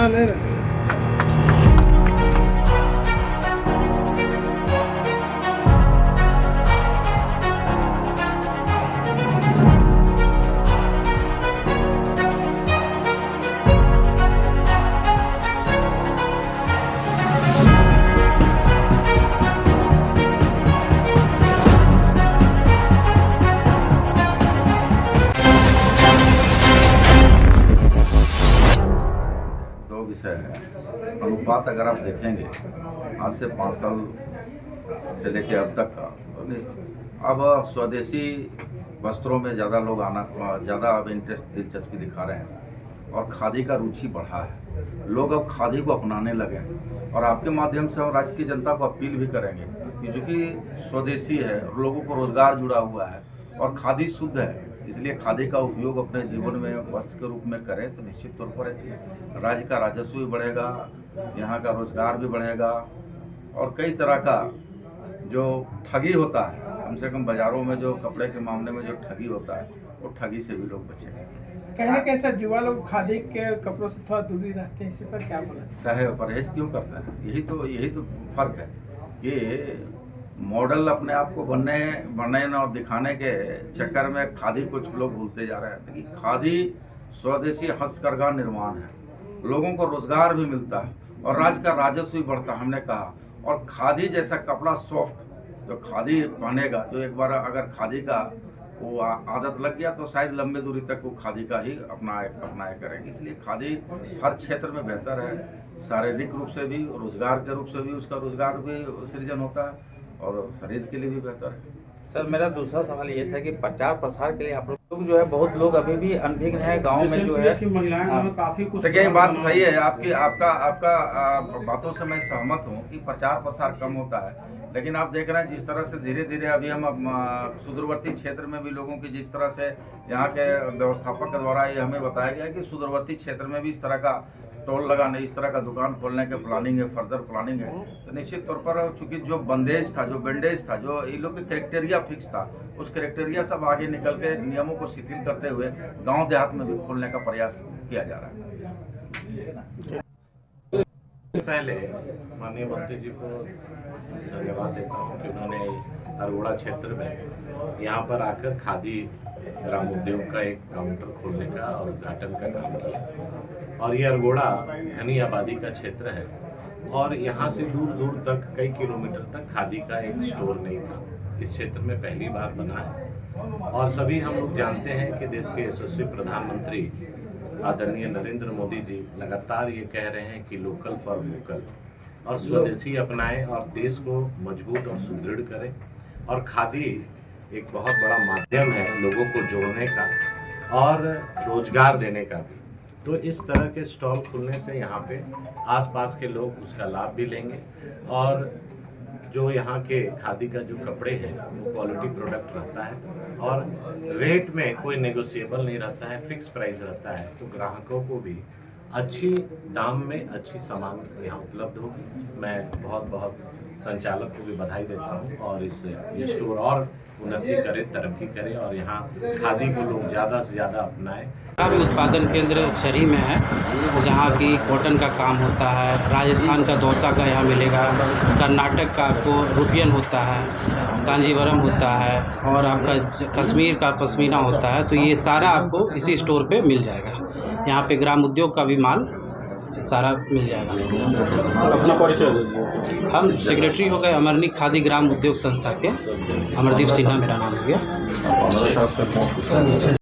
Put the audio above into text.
हाँ नहीं नहीं। दो विषय है। अनुपात अगर आप देखेंगे आज से 5 साल से लेके अब तक का, अब स्वदेशी वस्त्रों में ज़्यादा लोग आना, ज़्यादा अब इंटरेस्ट, दिलचस्पी दिखा रहे हैं और खादी का रुचि बढ़ा है। लोग अब खादी को अपनाने लगे हैं और आपके माध्यम से हम राज्य की जनता को अपील भी करेंगे कि जो कि स्वदेशी है और लोगों को रोजगार जुड़ा हुआ है और खादी शुद्ध है, इसलिए खादी का उपयोग अपने जीवन में वस्त्र के रूप में करें तो निश्चित तौर पर राज्य का राजस्व भी बढ़ेगा, यहाँ का रोजगार भी बढ़ेगा और कई तरह का जो ठगी होता है, कम से कम बाजारों में जो कपड़े के मामले में जो ठगी होता है वो ठगी से भी लोग बचेंगे। कहीं ना कहीं सर युवा लोग खादी के कपड़ों से थोड़ा दूरी रहते हैं, इसी पर क्या बोला? चाहे परहेज क्यों करते हैं, यही तो फर्क है। ये मॉडल अपने आप को बनने और दिखाने के चक्कर में खादी कुछ लोग भूलते जा रहे हैं कि खादी स्वदेशी हस्तकरघा निर्माण है, लोगों को रोजगार भी मिलता है और राज्य का राजस्व भी बढ़ता है। हमने कहा और खादी जैसा कपड़ा सॉफ्ट, जो खादी पहनेगा, जो एक बार अगर खादी का वो आदत लग गया तो शायद लंबे दूरी तक वो खादी का ही अपनाया करेंगे। इसलिए खादी हर क्षेत्र में बेहतर है, शारीरिक रूप से भी, रोजगार के रूप से भी उसका रोजगार भी सृजन होता है और शरीर के लिए भी बेहतर है। सर मेरा दूसरा सवाल ये था कि प्रचार प्रसार के लिए आप लोग जो है, बहुत लोग अभी भी अनभिज्ञ हैं गांव में जो है। काफी कुछ देखिए, बात सही है आपका बातों से मैं सहमत हूँ कि प्रचार प्रसार कम होता है, लेकिन आप देख रहे हैं जिस तरह से धीरे धीरे अभी हम सुदूरवर्ती क्षेत्र में भी लोगों की, जिस तरह से यहाँ के व्यवस्थापक के द्वारा ये हमें बताया गया कि सुदूरवर्ती क्षेत्र में भी इस तरह का टोल लगाने, इस तरह का दुकान खोलने के प्लानिंग है, फर्दर प्लानिंग है। तो निश्चित तौर पर चूंकि जो बैंडेज था, जो ये लोग के क्राइटेरिया फिक्स था, उस क्राइटेरिया सब आगे निकल के नियमों को शिथिल करते हुए गांव देहात में भी खोलने का प्रयास किया जा रहा है। पहले माननीय मंत्री जी को धन्यवाद देता हूँ कि उन्होंने अरगोड़ा क्षेत्र में यहाँ पर आकर खादी ग्राम उद्योग का एक काउंटर खोलने का और उद्घाटन का काम किया। और ये अरगोड़ा घनी आबादी का क्षेत्र है और यहाँ से दूर दूर तक, कई किलोमीटर तक खादी का एक स्टोर नहीं था। इस क्षेत्र में पहली बार बना है और सभी हम लोग जानते हैं कि देश के यशस्वी प्रधानमंत्री आदरणीय नरेंद्र मोदी जी लगातार ये कह रहे हैं कि लोकल फॉर वोकल और स्वदेशी अपनाएं और देश को मजबूत और सुदृढ़ करें। और खादी एक बहुत बड़ा माध्यम है लोगों को जोड़ने का और रोजगार देने का भी। तो इस तरह के स्टॉल खुलने से यहाँ पे आसपास के लोग उसका लाभ भी लेंगे और जो यहाँ के खादी का जो कपड़े हैं वो क्वालिटी प्रोडक्ट रहता है और रेट में कोई नेगोशिएबल नहीं रहता है, फिक्स प्राइस रहता है। तो ग्राहकों को भी अच्छी दाम में अच्छी सामान यहाँ उपलब्ध होगी। मैं बहुत संचालक को भी बधाई देता हूँ और ये स्टोर और उन्नति करे, तरक्की करे और यहाँ खादी को लोग ज़्यादा से ज़्यादा अपनाएं। भी उत्पादन केंद्र छरी में है, जहाँ की कॉटन का काम होता है, राजस्थान का डोसा का यहाँ मिलेगा, कर्नाटक का आपको रुपियन होता है, कांजीवरम होता है और आपका कश्मीर का पश्मीना होता है। तो ये सारा आपको इसी स्टोर पे मिल जाएगा। यहाँ पे ग्राम उद्योग का भी माल सारा मिल जाएगा। अपना परिचय दीजिए। हम सेक्रेटरी हो गए अमरनीक खादी ग्राम उद्योग संस्था के, अमरदीप सिन्हा मेरा नाम हो गया।